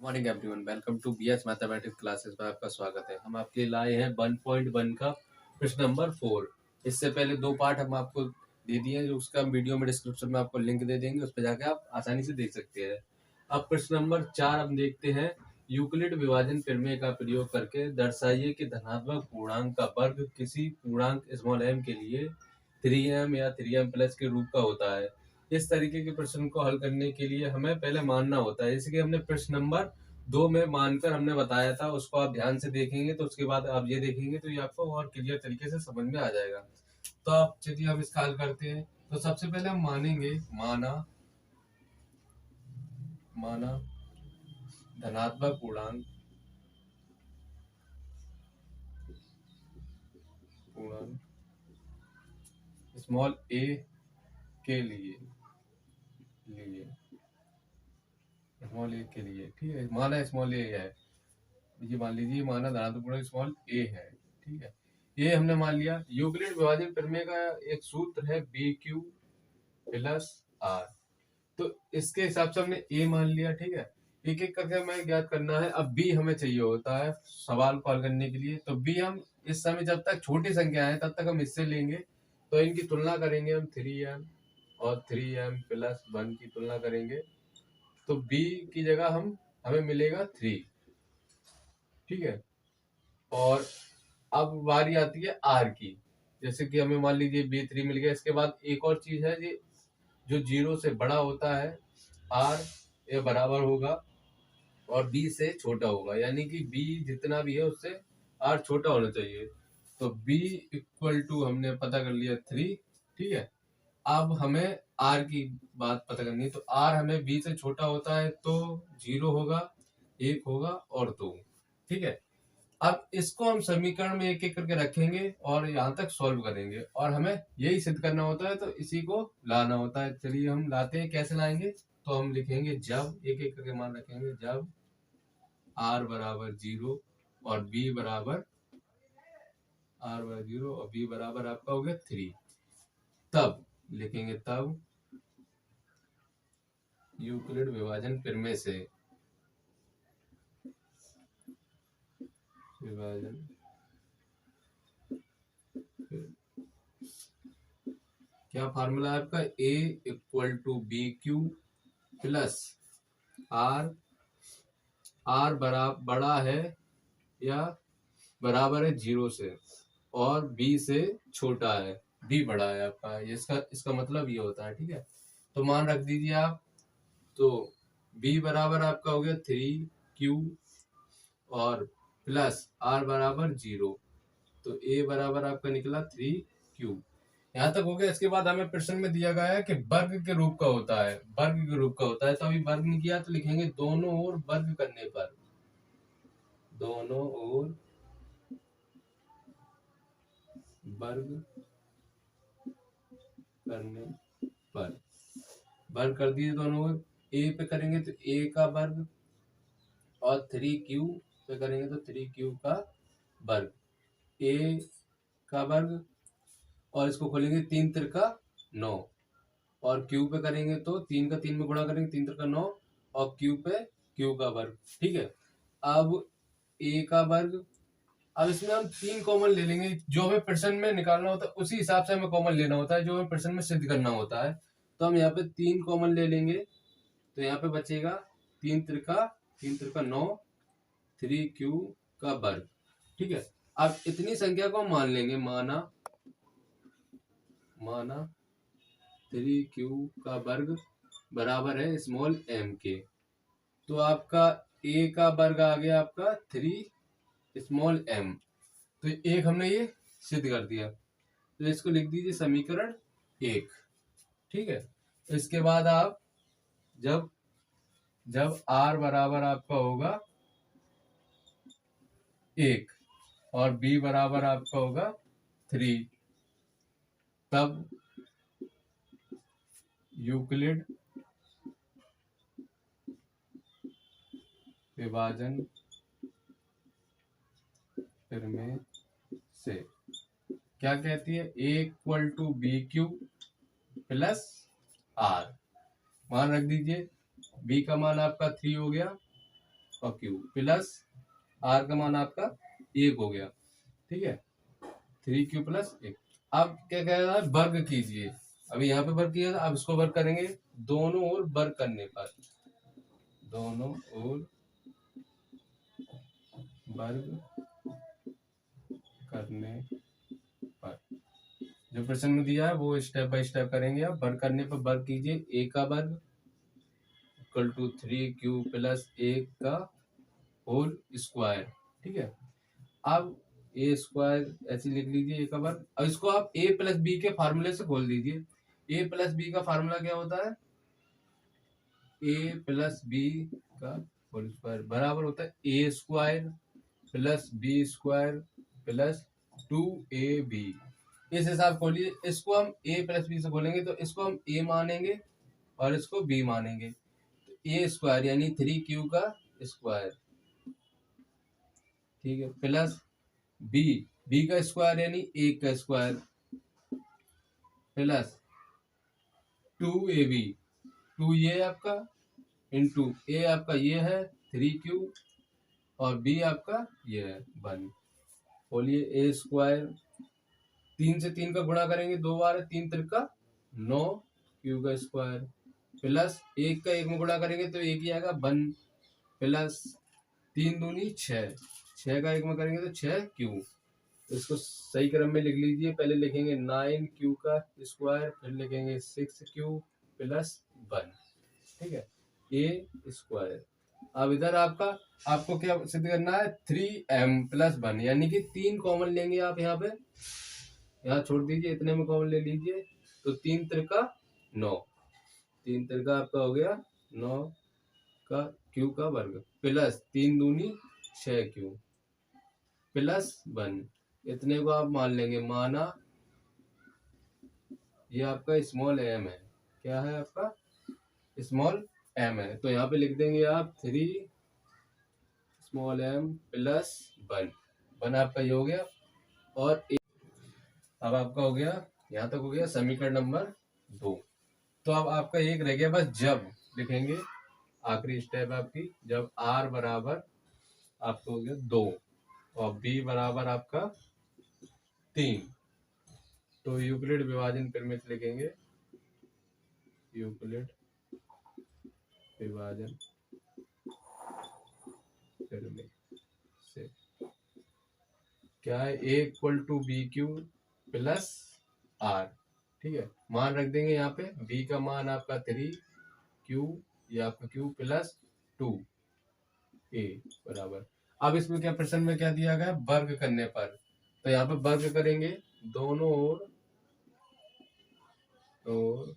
Morning everyone, welcome to BS mathematics classes में आपका स्वागत है। हम आपके लिए लाए हैं 1.1 का प्रश्न नंबर 4। इससे पहले दो पार्ट हम आपको दे दिए हैं, जो उसका हम वीडियो में डिस्क्रिप्शन में आपको लिंक दे देंगे, उस पर जाकर आप आसानी से देख सकते हैं। अब प्रश्न नंबर 4 हम देखते हैं। यूक्लिड विभाजन प्रमेय का प्रयोग करके दर्शाइए कि धनात्मक पूर्णांक का वर्ग किसी पूर्णांक स्मॉल m के लिए 3m या 3m प्लस के रूप का होता है। इस तरीके के प्रश्न को हल करने के लिए हमें पहले मानना होता है, जैसे कि हमने प्रश्न नंबर 2 में मानकर हमने बताया था, उसको आप ध्यान से देखेंगे तो उसके बाद आप ये देखेंगे तो ये आपको और क्लियर तरीके से समझ में आ जाएगा। तो आप चलिए हम इसका हल करते हैं। तो सबसे पहले हम मानेंगे माना धनात्मक पूर्णांक स्मॉल a के लिए स्मॉल a के लिए, ठीक है। माना स्मॉल a है, ये मान लीजिए माना धनात्मक पूर्णांक स्मॉल a है, ठीक है। ये हमने मान लिया। यूक्लिड विभाजन प्रमेय का एक सूत्र है BQ प्लस R। तो इसके हिसाब से हमने a मान लिया, ठीक है। एक एक करके हमें ज्ञात करना है। अब b हमें चाहिए होता है सवाल को हल करने के लिए। तो b हम इस समय जब तक छोटी संख्या है तब तक हम इससे लेंगे, तो इनकी तुलना करेंगे हम 3m और 3m प्लस 1 की तुलना करेंगे। तो b की जगह हमें मिलेगा 3, ठीक है। और अब बारी आती है r की। जैसे कि हमें मान लीजिए b3 मिल गया। इसके बाद एक और चीज है जी, जो 0 से बड़ा होता है r ये बराबर होगा और b से छोटा होगा, यानी कि b जितना भी है उससे r छोटा होना चाहिए। तो b इक्वल टू हमने पता कर लिया 3, ठीक है। अब हमें r की बात पता करनी है। तो r हमें b से छोटा होता है, तो 0 होगा, 1 होगा और 2, ठीक है। अब इसको हम समीकरण में एक एक करके रखेंगे और यहाँ तक सॉल्व करेंगे, और हमें यही सिद्ध करना होता है, तो इसी को लाना होता है। चलिए हम लाते हैं। कैसे लाएंगे? तो हम लिखेंगे जब, एक एक करके मान रखेंगे, जब r बराबर 0 और b बराबर आपका हो गया 3, तब लिखेंगे, तब यूक्लिड विभाजन प्रमेय से क्या फार्मूला है आपका? a equal to BQ plus r बड़ा है या बराबर है 0 से और b से छोटा है, b बड़ा है आपका। इसका मतलब ये होता है, ठीक है। तो मान रख दीजिए आप। तो b बराबर आपका हो गया 3q और प्लस r बराबर 0। तो a बराबर आपका निकला 3q। यहाँ तक हो गया। इसके बाद हमें प्रश्न में दिया गया है कि वर्ग के रूप का होता है, वर्ग के रूप का होता है। तो अभी वर्ग नहीं किया, तो लिखेंगे दोनों ओर वर्ग करने पर, दोनों ओर वर्ग करने पर, वर्ग कर दिए दोनों ओर। a पे करेंगे तो a का वर्ग और 3q पे करेंगे तो 3q का वर्ग, a का वर्ग और इसको खोलेंगे 3 तिरका 9, और क्यू पे करेंगे तो 3 का 3 में गुणा करेंगे, 3 तिरका 9, और क्यू पे क्यू का वर्ग, ठीक है। अब a का वर्ग, अब इसमें हम 3 कॉमन ले लेंगे। जो हमें प्रश्न में निकालना होता है उसी हिसाब से हमें कॉमन लेना होता है, जो हमें प्रश्न में सिद्ध करना होता है। तो हम यहाँ पे 3 कॉमन ले लेंगे। तो यहाँ पे बचेगा 3 तिरका 9, 3q का वर्ग, ठीक है। अब इतनी संख्या को हम मान लेंगे। माना 3q का वर्ग बराबर है स्मॉल m के। तो आपका a का वर्ग आ गया आपका 3 स्मॉल m। तो एक हमने ये सिद्ध कर दिया। तो इसको लिख दीजिए समीकरण 1, ठीक है। इसके बाद आप जब r बराबर आपका होगा 1 और b बराबर आपका होगा 3, तब यूक्लिड विभाजन प्रमेय से क्या कहती है? a equal to BQ plus R। मान रख दीजिए। b का मान आपका 3 हो गया और क्यू प्लस आर का मान आपका 1 हो गया। ठीक है, 3q प्लस 1। अब क्या कह रहा है, वर्ग कीजिए। अभी यहाँ पे वर्ग किया था, अब इसको वर्ग करेंगे दोनों ओर वर्ग करने पर, दोनों ओर वर्ग करने पर जो प्रश्न में दिया है वो स्टेप बाय स्टेप करेंगे। अब वर्ग करने पर वर्ग कीजिए, a का वर्ग इक्वल टू 3q प्लस 1 का होल स्क्वायर। ठीक है, अब ए स्क्वायर ऐसे लिख लीजिए, a का वर्ग। अब इसको आप a प्लस बी के फार्मूले से खोल दीजिए। a प्लस बी का फार्मूला क्या होता है, a प्लस बी का होल स्क्वायर बराबर होता है a square plus B square plus 2ab। इस हिसाब खोलिए, इसको हम a प्लस बी से खोलेंगे तो इसको हम a मानेंगे और इसको b मानेंगे। तो a स्क्वायर यानी 3q का स्क्वायर, ठीक है, प्लस b का स्क्वायर यानी 1 का स्क्वायर प्लस 2ab, 2 ये आपका इंटू a आपका ये है 3q और b आपका ये है 1। बोलिए a स्क्वायर 3 से 3 का गुणा करेंगे 2 बार, 3 त्रिका 9 q का स्क्वायर प्लस 1 का 1 में गुणा करेंगे तो 1 ही आएगा 1 प्लस 3 दूनी 6, 6 का 1 में करेंगे तो 6q। इसको सही क्रम में लिख लीजिए, पहले लिखेंगे 9q का स्क्वायर फिर लिखेंगे 6q प्लस 1। ठीक है, a स्क्वायर। अब इधर आपको क्या सिद्ध करना है, 3m प्लस 1 यानी कि 3 कॉमन लेंगे आप यहाँ पे, यहाँ छोड़ दीजिए, इतने में कॉमन ले लीजिए तो 3 त्रिका 9, 3 त्रिका आपका हो गया 9 का q का वर्ग प्लस 3 दूनी 6q प्लस 1। इतने को आप मान लेंगे, माना ये आपका स्मॉल एम है। क्या है आपका, स्मॉल एम है। तो यहाँ पे लिख देंगे आप 3 स्मॉल एम प्लस 1 आपका ये हो गया। और अब आपका हो गया, यहाँ तक हो गया समीकरण नंबर 2। तो अब आपका एक रह गया बस, जब लिखेंगे आखिरी स्टेप आपकी, जब r बराबर आपको हो गया 2 और b बराबर आपका 3, तो यूक्लिड विभाजन प्रमेय से लिखेंगे, यूक्लिड विभाजन प्रमेय से क्या है, a equal to B Q plus R. ठीक है, मान रख देंगे यहाँ पे, b का मान आपका 3, q ये आपका q प्लस 2 a बराबर। अब इसमें क्या प्रश्न में क्या दिया गया, वर्ग करने पर, तो यहाँ पे वर्ग करेंगे दोनों ओर और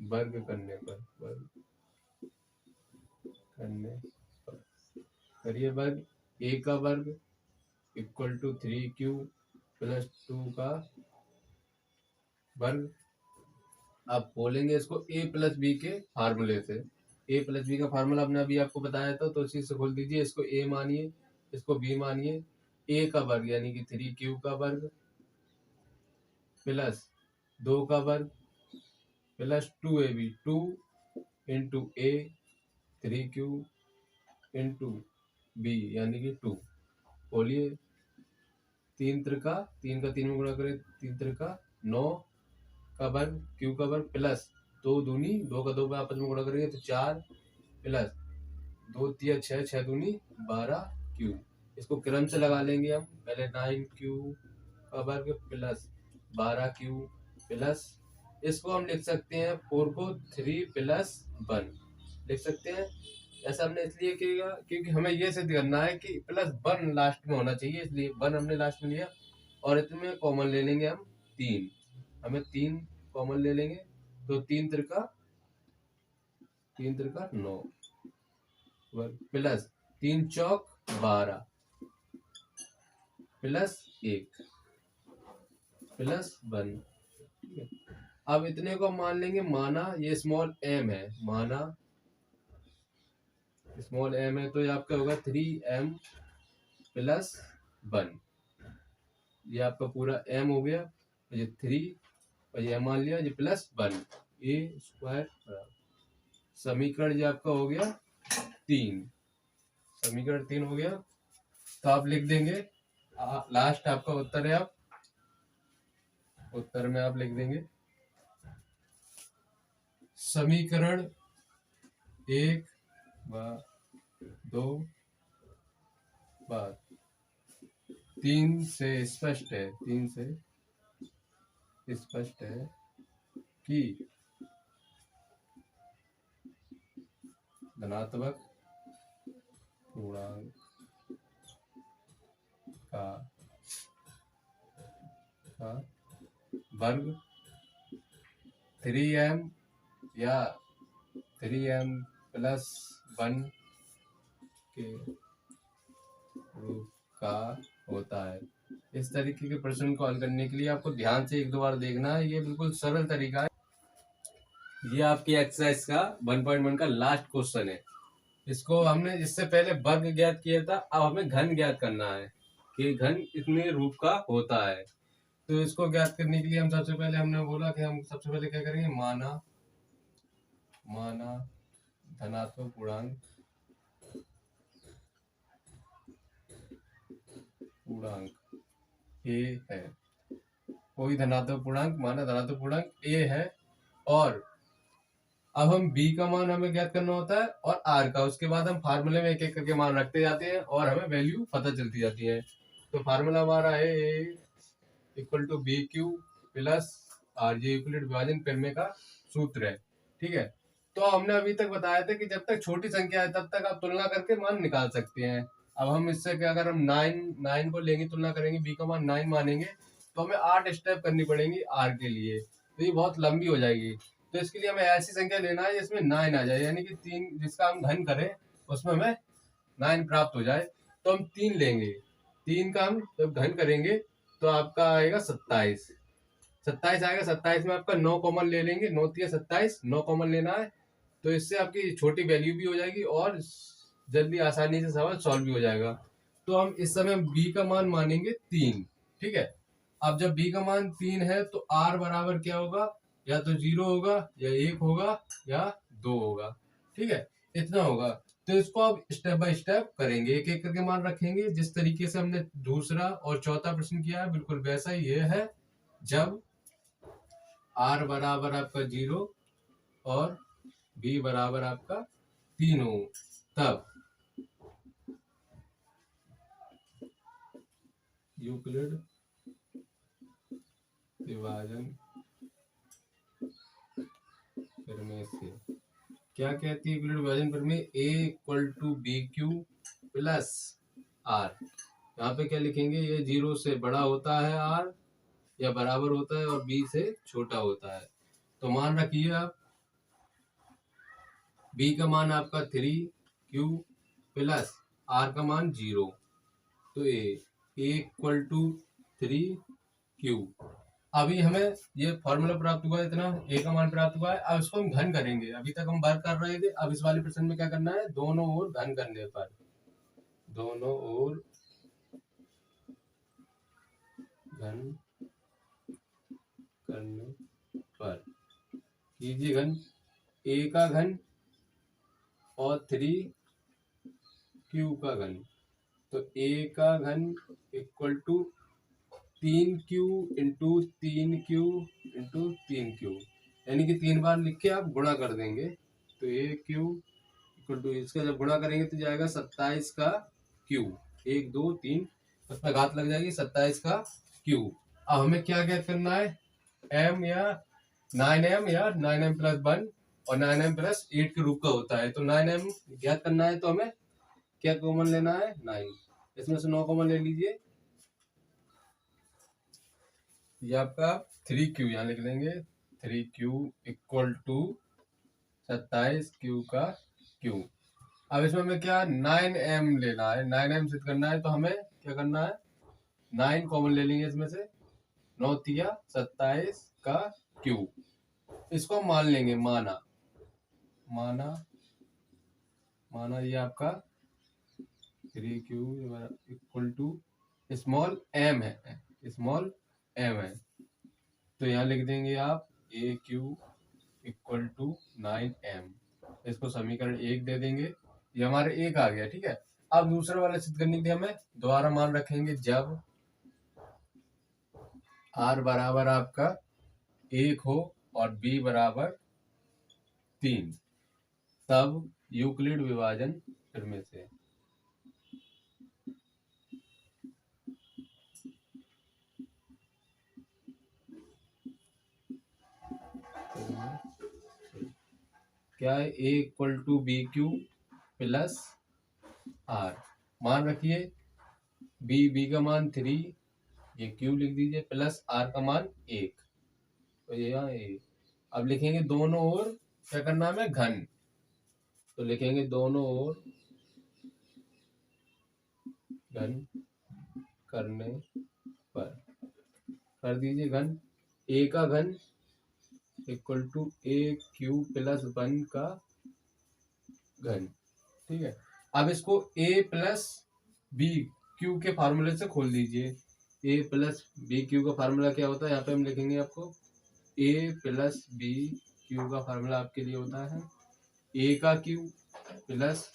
वर्ग करने पर, वर्ग करने पर करिए वर्ग, a का वर्ग इक्वल टू 3q प्लस 2 का वर्ग। आप बोलेंगे इसको a प्लस बी के फार्मूले से, a प्लस बी का फार्मूला हमने अभी आपको बताया था, तो इसी से खोल दीजिए। इसको a मानिए, इसको b मानिए, a का वर्ग यानी कि 3q का वर्ग प्लस 2 का वर्ग plus 2ab, 2 into a 3q into b यानी कि 2। बोलिए 3 त्रिका 3 का 3 में गुणा करें, 3 त्रिका 9 का वर्ग q का वर्ग प्लस 2 दूनी 2 का 2 में आपस में गुणा करेंगे तो 4 प्लस 2 तिया 6, 6 दूनी 12q। इसको क्रम से लगा लेंगे हम, पहले 9q का वर्ग प्लस 12q प्लस, इसको हम लिख सकते हैं 4 को 3 प्लस 1 लिख सकते हैं। ऐसा हमने इसलिए किया क्योंकि हमें ये सिद्ध करना है कि प्लस 1 लास्ट में होना चाहिए, इसलिए 1 हमने लास्ट में लिया। और इसमें कॉमन ले लेंगे हम 3, हमें 3 कॉमन ले लेंगे तो 3 त्रिका 9 प्लस 3 चौक 12 प्लस 1 प्लस 1। अब इतने को मान लेंगे, माना ये स्मॉल m है, माना स्मॉल m है, तो ये आपका होगा 3m प्लस 1। ये आपका पूरा m हो गया, ये 3 और ये मान लिया, ये प्लस 1 a स्क्वायर। समीकरण ये आपका हो गया 3, समीकरण 3 हो गया। तो आप लिख देंगे लास्ट आपका उत्तर है, आप उत्तर में आप लिख देंगे समीकरण 1 व 2 व 3 से स्पष्ट है, 3 से स्पष्ट है कि धनात्मक पूर्णांक का वर्ग 3m या 3m+1 के रूप का होता है। इस तरीके के प्रश्न को हल करने के लिए आपको ध्यान से एक दो बार देखना है। ये बिल्कुल सरल तरीका है। ये आपकी एक्सरसाइज का 1.1 का लास्ट क्वेश्चन है। इसको हमने इससे पहले वर्ग ज्ञात किया था, अब हमें घन ज्ञात करना है कि घन इतने रूप का होता है। तो इसको ज्ञात करने के लिए हम सबसे पहले हमने बोला कि हम सबसे पहले क्या करेंगे, माना धनात्मक पूर्णांक ए है। कोई धनात्मक पूर्णांक माना धनात्मक पूर्णांक ए है और अब हम b का मान हमें ज्ञात करना होता है और r का। उसके बाद हम फार्मूले में एक एक करके मान रखते जाते हैं और हमें वैल्यू पता चलती जाती है। तो फार्मूला हमारा है A = BQ plus RJ Euclid विभाजन प्रमेय का सूत्र है। ठीक है, तो हमने अभी तक बताया था कि जब तक छोटी संख्या है तब तक आप तुलना करके मान निकाल सकते हैं। अब हम इससे क्या, अगर हम 9 को लेंगे, तुलना करेंगे, b का मान 9 मानेंगे तो हमें 8 स्टेप करनी पड़ेंगी r के लिए, तो ये बहुत लंबी हो जाएगी। तो इसके लिए हमें ऐसी संख्या लेना है जिसमें 9 आ जाए, यानी कि 3 जिसका हम घन करें उसमें हमें 9 प्राप्त हो जाए। तो हम 3 लेंगे, 3 का हम जब घन करेंगे तो आपका आएगा 27 आएगा। 27 में आपका 9 कॉमन ले लेंगे, 9 3 27, 9 कॉमन लेना है। तो इससे आपकी छोटी वैल्यू भी हो जाएगी और जल्दी आसानी से सवाल सॉल्व भी हो जाएगा। तो हम इस समय b का मान मानेंगे 3। ठीक है, अब जब b का मान 3 है तो r बराबर क्या होगा, या तो 0 होगा या 1 होगा या 2 होगा। ठीक है, इतना होगा। तो इसको आप स्टेप बाय स्टेप करेंगे, एक एक करके मान रखेंगे। जिस तरीके से हमने दूसरा और चौथा प्रश्न किया है बिल्कुल वैसा ही ये है। जब r बराबर आपका 0 और b बराबर आपका 3 हो तब यूक्लिड विभाजन प्रमेय से क्या कहती है, यूक्लिड विभाजन प्रमेय A = BQ प्लस R। यहाँ पे क्या लिखेंगे, ये 0 से बड़ा होता है R या बराबर होता है और B से छोटा होता है। तो मान रखिए आप B का मान आपका 3Q प्लस R का मान 0। तो A = 3Q। अभी हमें ये फॉर्मूला प्राप्त हुआ है, इतना a का मान प्राप्त हुआ है। अब इसको हम घन करेंगे, अभी तक हम वर्क कर रहे थे। अब इस वाले प्रश्न में क्या करना है, दोनों ओर घन करने पर, दोनों ओर घन करने पर कीजिए घन a का घन और 3Q का घन। तो a का घन = 3Q into 3Q into 3Q, यानी कि 3 बार लिख के आप गुणा कर देंगे। तो AQ = इसका जब गुणा करेंगे तो जाएगा 27 का Q, 1 2 3, उसमें घात लग जाएगी 27 का Q। अब हमें क्या ज्ञात करना है, m या 9m या 9m+1 और 9m+8 के रूप का होता है। तो 9m ज्ञात करना है तो हमें क्या कॉमन लेना है, 9। इसमें से 9 कॉमन ले लीजिए, ये आपका 3Q यहाँ लिख लेंगे। 3Q = 27Q का Q। अब इसमें हमें क्या 9m लेना है, 9m सिद्ध करना है। तो हमें क्या करना है, 9 कॉमन ले लेंगे इसमें से, 9 3 27 का Q। इसको हम मान लेंगे, माना ये आपका 3Q = स्मॉल m है, स्मॉल m है। तो यहाँ लिख देंगे आप AQ = 9m। इसको समीकरण 1 दे देंगे। ये हमारे एक आ गया, ठीक है। अब दूसरे वाले सिद्ध करने के लिए हमें दोबारा मान रखेंगे, जब r बराबर आपका 1 हो और b बराबर 3, तब यूक्लिड विभाजन फिर से क्या है, a equal to B Q plus r। मान रखिए b का मान 3, ये q लिख दीजिए, प्लस r का मान 1, तो ये यहाँ a। अब लिखेंगे दोनों ओर क्या करना है हमें, घन, तो लिखेंगे दोनों ओर घन करने पर, कर दीजिए घन, a का घन equal to A Q plus 1 का घन, ठीक है। अब इसको a प्लस बी क्यू के फार्मूले से खोल दीजिए। a प्लस बी क्यू का फार्मूला क्या होता है, यहाँ पे हम लिखेंगे आपको a प्लस बी क्यू का फार्मूला आपके लिए होता है a का क्यू प्लस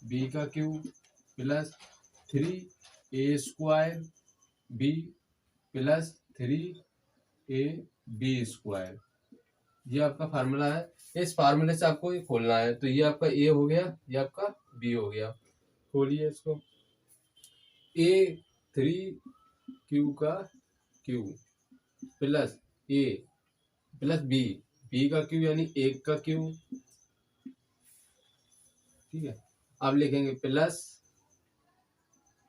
b का Q plus 3a square b plus 3ab square. ये आपका फार्मूला है, इस फार्मूले से आपको ये खोलना है। तो ये आपका a हो गया, ये आपका b हो गया। खोलिए इसको, a 3q का q plus a plus b का q यानी 1 का q, ठीक है। अब लिखेंगे प्लस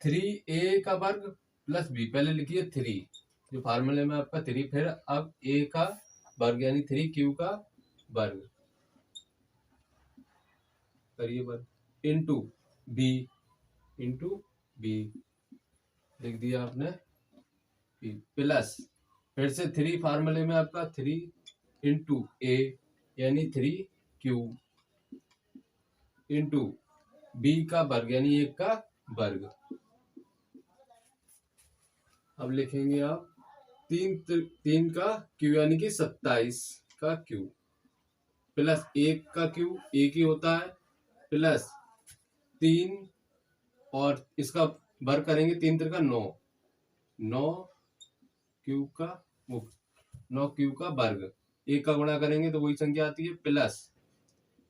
3a का वर्ग प्लस b, पहले लिखिए 3, जो फार्मूले में आपका 3, फिर अब a का वर्ग यानी 3q का वर्ग करिए वर्ग, इंटू b लिख दिया आपने, प्लस फिर से 3 फार्मूले में आपका 3 इंटू a यानी 3q इंटू b का वर्ग यानी 1 का वर्ग। अब लिखेंगे आप 3 का q यानी कि 27 का q प्लस 1 का q, एक ही होता है, प्लस 3 और इसका वर्ग करेंगे, 3 3 का 9, 9q का मुक्त, 9q का वर्ग, 1 का गुणा करेंगे तो वही संख्या आती है, प्लस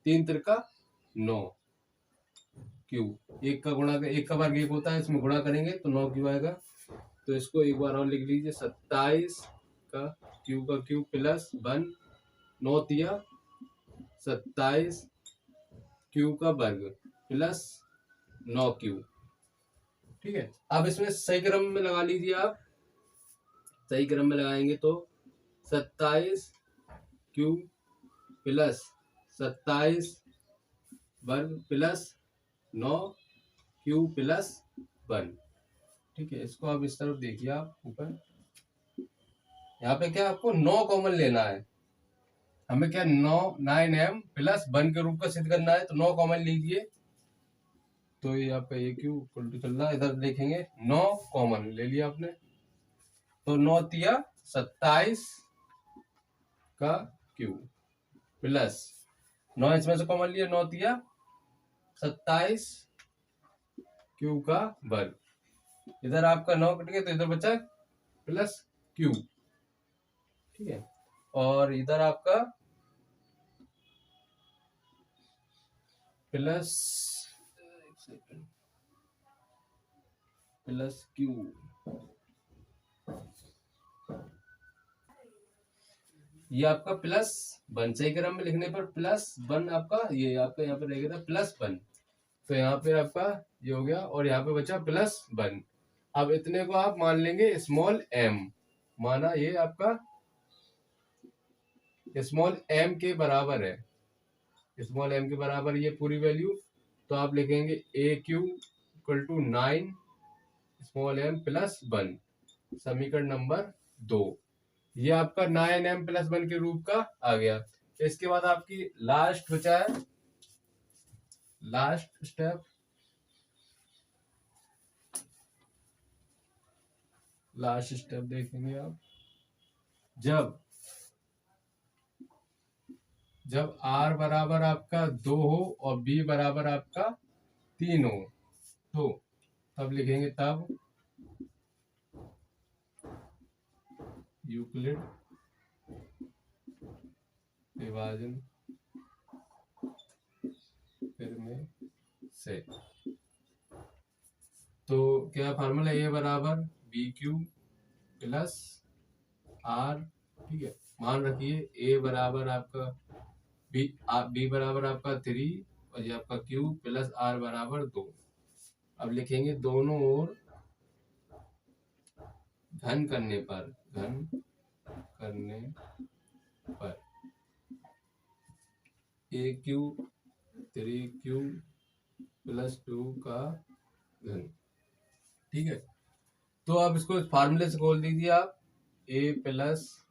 3 3 का 9q, 1 का गुणा, 1 का वर्ग 1 होता है, इसमें गुणा करेंगे तो 9q आएगा। तो इसको एक बार और लिख लीजिए, 27 का q प्लस 1, 9 तिया 27 q का वर्ग प्लस 9q, ठीक है। अब इसमें सही क्रम में लगा लीजिए आप, सही क्रम में लगाएंगे तो 27 q प्लस 27 वर्ग प्लस 9q प्लस 1, ठीक है। इसको आप इस तरफ देखिए, आप ऊपर यहाँ पे क्या आपको 9 कॉमन लेना है, हमें क्या 9m प्लस 1 के रूप का सिद्ध करना है, तो 9 कॉमन लीजिए, तो ये आपका ए क्यू इक्वल टू चल रहा है, इधर देखेंगे 9 कॉमन ले लिया आपने, तो 9 तिया 27 का क्यू प्लस 9 इसमें से कॉमन लिया, 9 तिया 27 क्यू का वर्ग, इधर आपका 9 कट गया तो इधर बचा प्लस क्यू, ठीक है। और इधर आपका प्लस क्यू, ये आपका प्लस 1, सही क्रम में लिखने पर प्लस 1 आपका, ये आपका यहाँ पे रहेगा प्लस 1, तो यहाँ पे आपका ये हो गया और यहाँ पे बचा प्लस 1। अब इतने को आप मान लेंगे स्मॉल m, माना ये आपका स्मॉल m के बराबर है, स्मॉल m के बराबर ये पूरी वैल्यू, तो आप लिखेंगे a cube equal to 9 small m plus 1, समीकरण नंबर 2, ये आपका 9m प्लस 1 के रूप का आ गया। इसके बाद आपकी लास्ट बचा है, लास्ट स्टेप, लास्ट स्टेप देखेंगे आप, जब r बराबर आपका 2 हो और b बराबर आपका 3 हो तो तब लिखेंगे, तब यूक्लिड विभाजन प्रमेय से। तो क्या फार्मूला, ए बराबर बी क्यू प्लस आर, ठीक है। मान रखिए ए बराबर आपका बी बराबर आपका 3 और ये आपका क्यू प्लस आर बराबर 2। अब लिखेंगे दोनों ओर घन करने पर ए क्यू 3 क्यू प्लस 2 का घन, ठीक है। तो अब इसको फार्मूले से खोल दीजिए आप, ए प्लस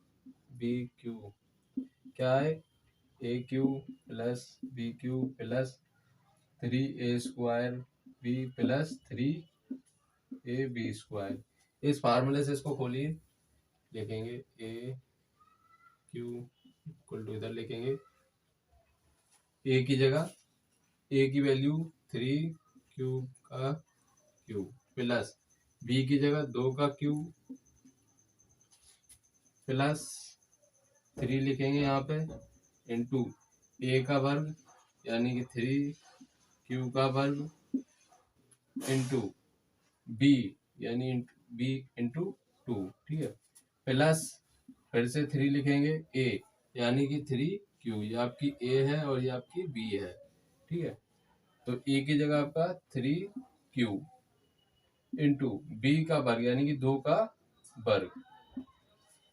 बी क्यू क्या है, a Q plus b Q plus 3a² b plus 3ab²। इस फार्मूले से इसको खोलिए, लिखेंगे ए क्यू इक्वल टू, इधर लिखेंगे ए की जगह ए की वैल्यू 3 क्यू का क्यू प्लस बी की जगह 2 का क्यू प्लस 3 लिखेंगे यहाँ पे इंटू ए का वर्ग यानी कि 3 क्यू का वर्ग इंटू बी यानी बी इंटू 2, ठीक है। प्लस फिर से 3 लिखेंगे ए यानी कि 3 क्यू, ये आपकी ए है और ये आपकी बी है, ठीक है। तो ए की जगह आपका 3 क्यू इंटू बी का वर्ग यानी कि 2 का वर्ग।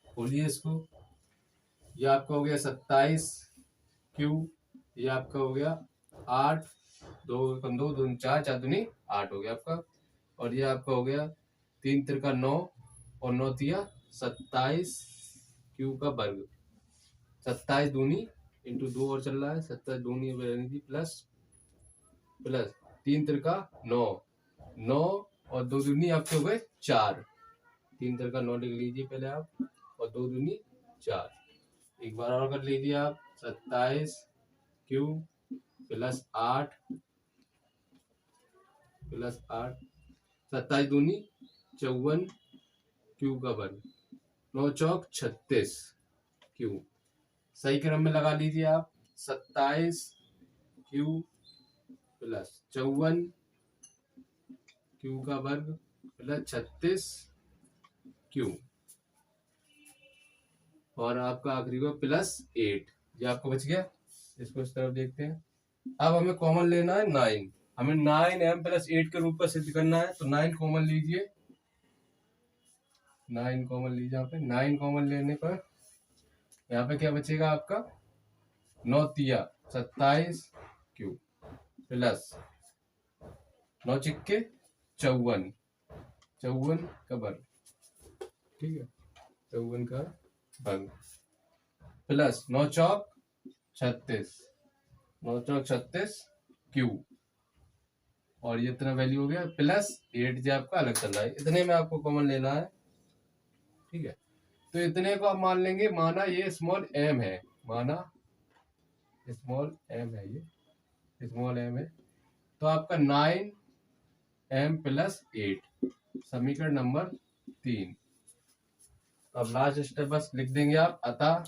खोलिए इसको, ये आपका हो गया 27 क्यू, ये आपका हो गया 8, 2 2 2 4 4 दूनी 8 हो गया आपका, और ये आपका हो गया 3 3 9 और 9 तिया 27 क्यू का वर्ग। 27 दूनी इंटू 2 और चल रहा है, 27 दूनी यानी कि प्लस 3 3 9 9 और 2 दूनी आपके हो गए 4। 3 3 9 लिख लीजिए पहले आप, और 2 दूनी 4। एक बार और कर लीजिए आप, 27 क्यू प्लस 8 27 दूनी 54 क्यू का वर्ग, 9 चौक 36 क्यू। सही क्रम में लगा लीजिए आप, 27 क्यू प्लस 54 क्यू का वर्ग प्लस 36 क्यू, और आपका आखिरी को प्लस 8, ये आपको बच गया। इसको इस तरफ देखते हैं। अब हमें कॉमन लेना है 9, हमें 9m प्लस 8 के रूप में सिद्ध करना है, तो 9 कॉमन लीजिए, 9 कॉमन लीजिए। यहाँ पे 9 कॉमन लेने पर यहाँ पे क्या बचेगा आपका, 9 तिया 27 क्यू प्लस 9 चिक्के 54 का वर्ग, ठीक है, 54 का वर्ग प्लस 9 चौक 36 क्यू, और ये इतना वैल्यू हो गया प्लस 8 जो आपका अलग चल रहा है। इतने में आपको कॉमन लेना है, ठीक है। तो इतने को आप मान लेंगे, माना ये स्मॉल m है, माना स्मॉल m है, ये स्मॉल m है, तो आपका 9m प्लस 8 समीकरण नंबर 3। अब लास्ट स्टेप बस लिख देंगे आप, अतः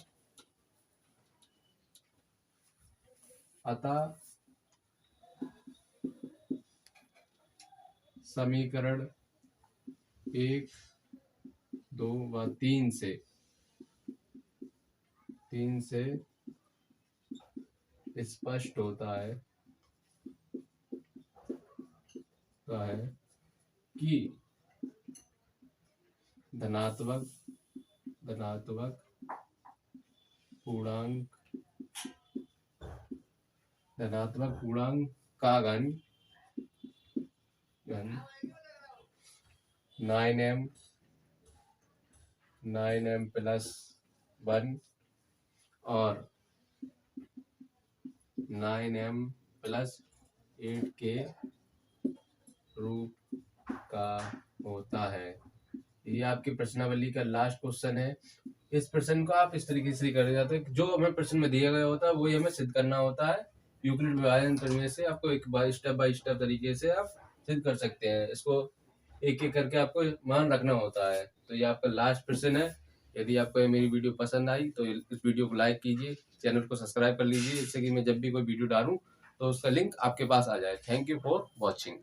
समीकरण 1 2 व 3 से स्पष्ट होता है कि धनात्मक पूर्णांक का घन 9m प्लस 1 और 9m प्लस 8 के रूप का होता है। ये आपकी प्रश्नावली का लास्ट क्वेश्चन है। इस प्रश्न को आप इस तरीके से कर जाते हैं, जो हमें प्रश्न में दिया गया होता है वही हमें सिद्ध करना होता है, यूक्लिड विभाजन प्रमेय से आपको एक बाय स्टेप तरीके से आप सिद्ध कर सकते हैं। इसको एक एक करके आपको मान रखना होता है। तो ये आपका लास्ट प्रश्न है। यदि आपको ये मेरी वीडियो पसंद आई तो इस वीडियो को लाइक कीजिए, चैनल को सब्सक्राइब कर लीजिए, जिससे कि मैं जब भी कोई वीडियो डालूं तो उसका लिंक आपके पास आ जाए। Thank you for watching.